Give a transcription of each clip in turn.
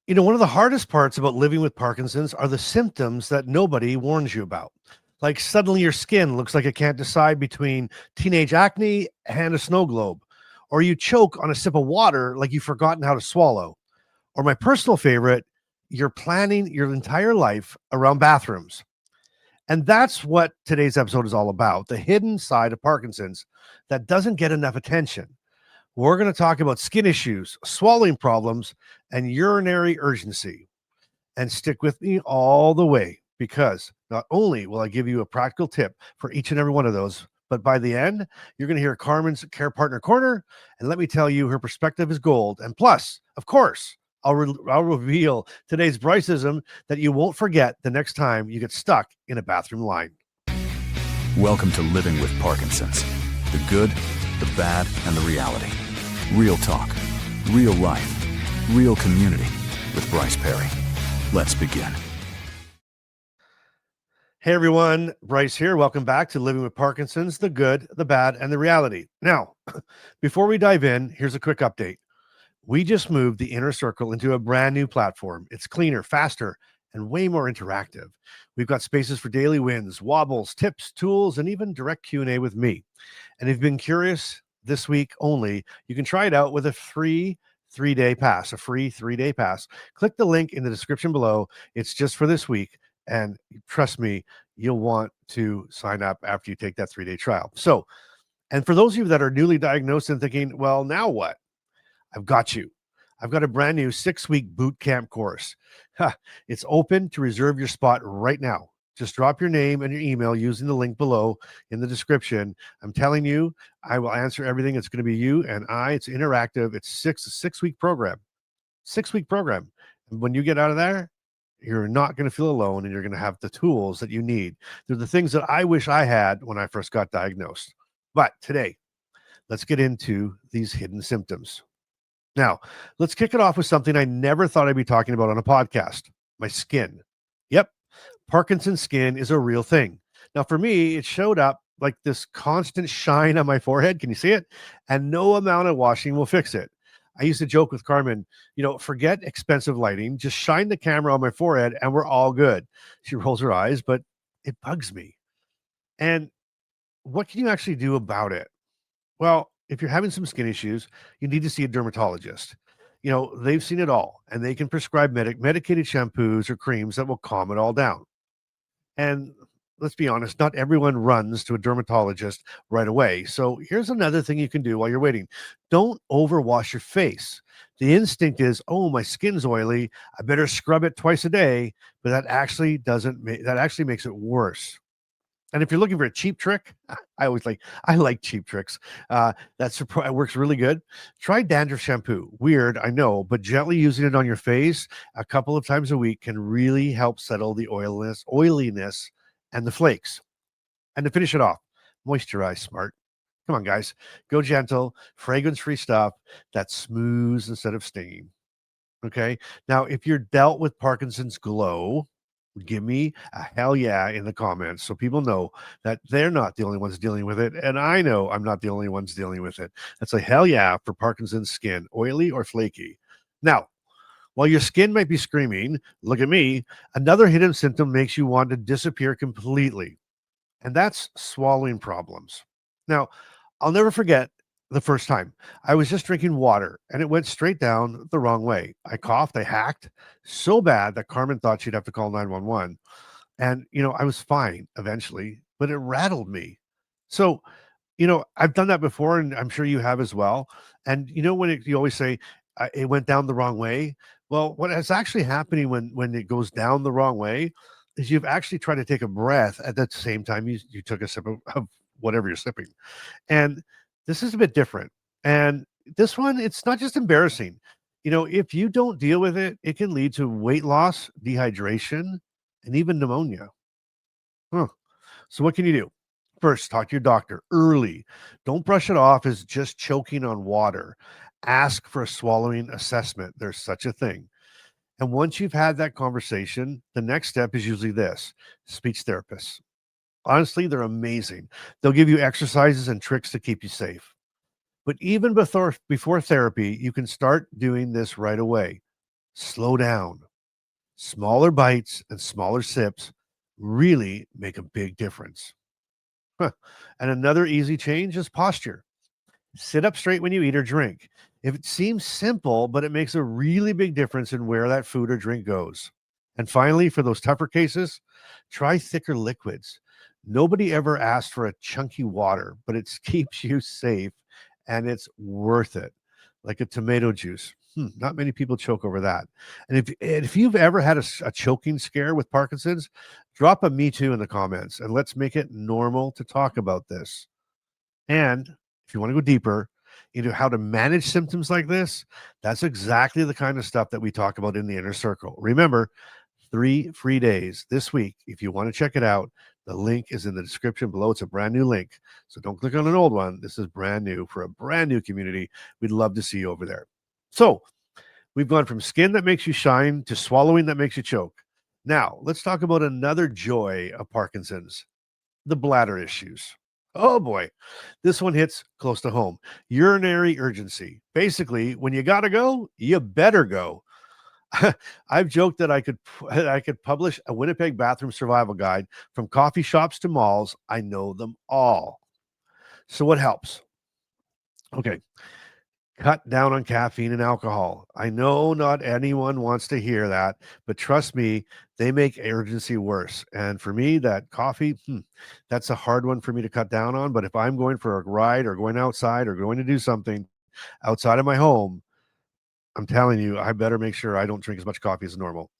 One of the hardest parts about living with Parkinson's are the symptoms that nobody warns you about. Like suddenly your skin looks like it can't decide between teenage acne and a snow globe, or you choke on a sip of water like you've forgotten how to swallow. Or my personal favorite, you're planning your entire life around bathrooms. And that's what today's episode is all about, the hidden side of Parkinson's that doesn't get enough attention. We're going to talk about skin issues, swallowing problems, and urinary urgency. And stick with me all the way because not only will I give you a practical tip for each and every one of those, but by the end, you're going to hear Carmen's Care Partner Corner. And let me tell you, her perspective is gold. And plus, of course, I'll reveal today's Bryce-ism that you won't forget the next time you get stuck in a bathroom line. Welcome to Living with Parkinson's. The good, the bad, and the reality. Real talk, real life, real community with Bryce Perry. Let's begin. Hey everyone, Bryce here. Welcome back to Living with Parkinson's, the good, the bad, and the reality. Now, before we dive in, here's a quick update. We just moved the Inner Circle into a brand new platform. It's cleaner, faster, and way more interactive. We've got spaces for daily wins, wobbles, tips, tools, and even direct Q&A with me. And if you've been curious, this week only, you can try it out with a free 3-day pass, Click the link in the description below. It's just for this week. And trust me, you'll want to sign up after you take that 3-day trial. So, and for those of you that are newly diagnosed and thinking, well, now what? I've got you. I've got a brand new 6-week boot camp course. It's open to reserve your spot right now. Just drop your name and your email using the link below in the description. I'm telling you, I will answer everything. It's going to be you and I. It's interactive. It's a six-week program. 6-week program. And when you get out of there, you're not going to feel alone and you're going to have the tools that you need. They're the things that I wish I had when I first got diagnosed. But today, let's get into these hidden symptoms. Now, let's kick it off with something I never thought I'd be talking about on a podcast, my skin. Yep, Parkinson's skin is a real thing. Now, for me, it showed up like this constant shine on my forehead. Can you see it? And no amount of washing will fix it. I used to joke with Carmen, forget expensive lighting, just shine the camera on my forehead and we're all good. She rolls her eyes, but it bugs me. And what can you actually do about it? Well, if you're having some skin issues, you need to see a dermatologist. They've seen it all and they can prescribe medicated shampoos or creams that will calm it all down. And let's be honest, not everyone runs to a dermatologist right away. So here's another thing you can do while you're waiting. Don't overwash your face. The instinct is, oh, my skin's oily, I better scrub it twice a day, but that actually makes it worse. And if you're looking for a cheap trick, I like cheap tricks. That works really good. Try dandruff shampoo. Weird, I know, but gently using it on your face a couple of times a week can really help settle the oiliness and the flakes. And to finish it off, moisturize smart. Come on, guys. Go gentle, fragrance-free stuff that smooths instead of stinging. Okay? Now, if you're dealt with Parkinson's glow, give me a hell yeah in the comments so people know that they're not the only ones dealing with it. And I know I'm not the only ones dealing with it. That's a hell yeah for Parkinson's skin, oily or flaky. Now, while your skin might be screaming, look at me, another hidden symptom makes you want to disappear completely. And that's swallowing problems. Now, I'll never forget the first time I was just drinking water and it went straight down the wrong way. I coughed, I hacked so bad that Carmen thought she'd have to call 911. And, I was fine eventually, but it rattled me. So, I've done that before and I'm sure you have as well. And, when you always say it went down the wrong way. Well, what is actually happening when it goes down the wrong way is you've actually tried to take a breath at the same time you took a sip of whatever you're sipping. And this is a bit different. And this one, it's not just embarrassing. If you don't deal with it, it can lead to weight loss, dehydration, and even pneumonia. Huh. So what can you do? First, talk to your doctor early. Don't brush it off as just choking on water. Ask for a swallowing assessment. There's such a thing. And once you've had that conversation, the next step is usually this: speech therapists. Honestly, they're amazing. They'll give you exercises and tricks to keep you safe. But even before therapy, you can start doing this right away. Slow down. Smaller bites and smaller sips really make a big difference. Huh. And another easy change is posture. Sit up straight when you eat or drink. If it seems simple, but it makes a really big difference in where that food or drink goes. And finally, for those tougher cases, try thicker liquids. Nobody ever asked for a chunky water, but it keeps you safe and it's worth it. Like a tomato juice. Not many people choke over that. And if you've ever had a choking scare with Parkinson's, drop a me too in the comments and let's make it normal to talk about this. And if you want to go deeper into how to manage symptoms like this, that's exactly the kind of stuff that we talk about in the inner circle. Remember, 3 free days this week. If you want to check it out, the link is in the description below. It's a brand new link. So don't click on an old one. This is brand new for a brand new community. We'd love to see you over there. So we've gone from skin that makes you shine to swallowing that makes you choke. Now, let's talk about another joy of Parkinson's, the bladder issues. Oh boy, this one hits close to home. Urinary urgency. Basically, when you gotta go, you better go. I've joked that I could publish a Winnipeg bathroom survival guide from coffee shops to malls. I know them all. So what helps? Okay, cut down on caffeine and alcohol. I know not anyone wants to hear that, but trust me, they make urgency worse. And for me, that coffee, that's a hard one for me to cut down on. But if I'm going for a ride or going outside or going to do something outside of my home, I'm telling you, I better make sure I don't drink as much coffee as normal.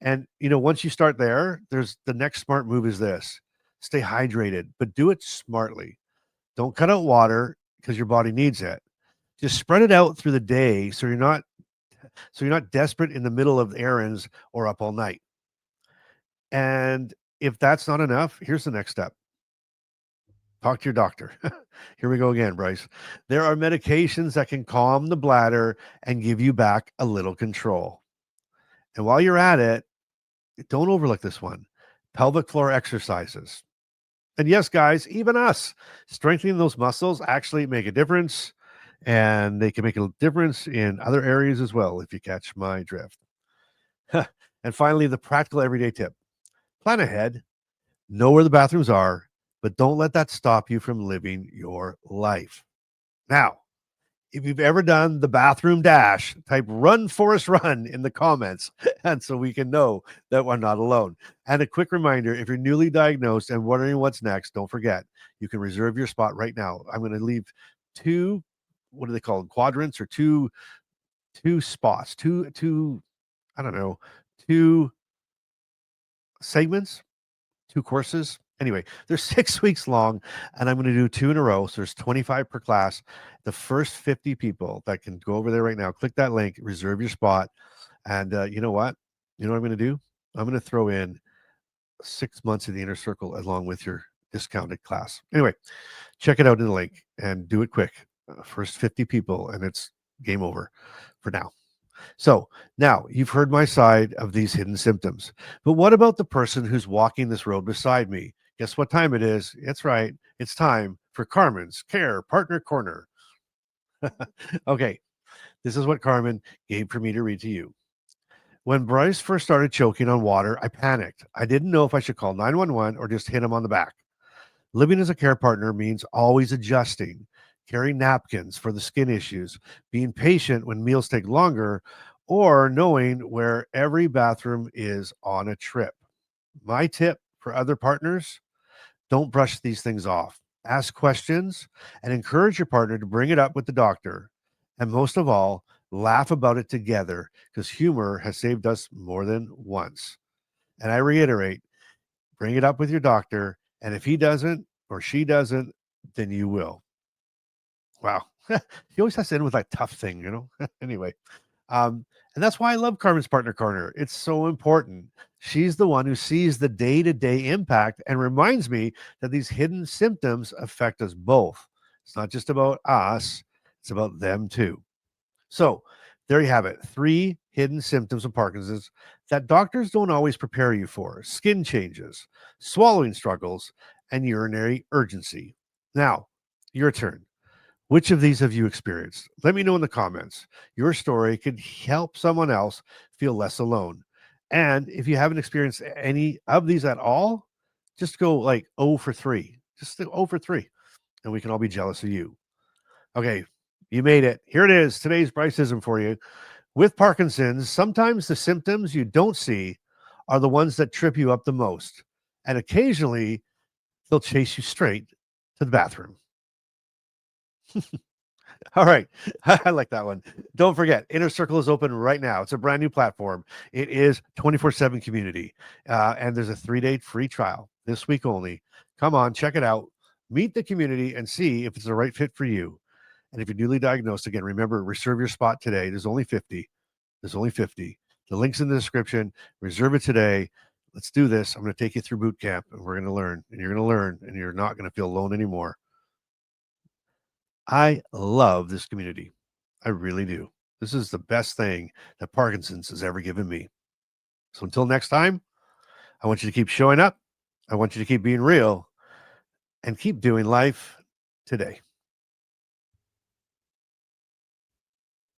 And once you start there, there's the next smart move is this. Stay hydrated, but do it smartly. Don't cut out water because your body needs it. Just spread it out through the day so you're not desperate in the middle of errands or up all night. And if that's not enough, here's the next step. Talk to your doctor. Here we go again, Bryce. There are medications that can calm the bladder and give you back a little control. And while you're at it, don't overlook this one. Pelvic floor exercises. And yes, guys, even us, strengthening those muscles actually make a difference. And they can make a difference in other areas as well, if you catch my drift. And finally, the practical everyday tip. Plan ahead, know where the bathrooms are, but don't let that stop you from living your life. Now, if you've ever done the bathroom dash, type run, Forrest, run in the comments. And so we can know that we're not alone. And a quick reminder, if you're newly diagnosed and wondering what's next, don't forget, you can reserve your spot right now. I'm going to leave two, what do they call them? Quadrants or two spots, I don't know, two segments, two courses. Anyway, they're 6 weeks long, and I'm going to do 2 in a row. So there's 25 per class. The first 50 people that can go over there right now, click that link, reserve your spot. And you know what? You know what I'm going to do? I'm going to throw in 6 months of the inner circle along with your discounted class. Anyway, check it out in the link and do it quick. First 50 people, and it's game over for now. So now you've heard my side of these hidden symptoms. But what about the person who's walking this road beside me? Guess what time it is? It's right. It's time for Carmen's Care Partner Corner. Okay, this is what Carmen gave for me to read to you. When Bryce first started choking on water, I panicked. I didn't know if I should call 911 or just hit him on the back. Living as a care partner means always adjusting, carrying napkins for the skin issues, being patient when meals take longer, or knowing where every bathroom is on a trip. My tip for other partners, don't brush these things off. Ask questions and encourage your partner to bring it up with the doctor. And most of all, laugh about it together because humor has saved us more than once. And I reiterate, bring it up with your doctor. And if he doesn't or she doesn't, then you will. Wow. He always has to end with that tough thing. Anyway, and that's why I love Carmen's Partner Corner. It's so important. She's the one who sees the day-to-day impact and reminds me that these hidden symptoms affect us both. It's not just about us, it's about them too. So there you have it. 3 hidden symptoms of Parkinson's that doctors don't always prepare you for: skin changes, swallowing struggles, and urinary urgency. Now, your turn. Which of these have you experienced? Let me know in the comments. Your story could help someone else feel less alone. And if you haven't experienced any of these at all, just go like 0 for 3. Just 0 for 3, and we can all be jealous of you. Okay, you made it. Here it is. Today's Bryce-ism for you. With Parkinson's, sometimes the symptoms you don't see are the ones that trip you up the most. And occasionally, they'll chase you straight to the bathroom. All right. I like that one. Don't forget, Inner Circle is open right now. It's a brand new platform. It is 24/7 community. And there's a 3-day free trial this week only. Come on, check it out. Meet the community and see if it's the right fit for you. And if you're newly diagnosed, again, remember, reserve your spot today. There's only 50. There's only 50. The link's in the description. Reserve it today. Let's do this. I'm going to take you through boot camp, and we're going to learn, and you're going to learn, and you're not going to feel alone anymore. I love this community. I really do. This is the best thing that Parkinson's has ever given me. So until next time, I want you to keep showing up. I want you to keep being real and keep doing life today.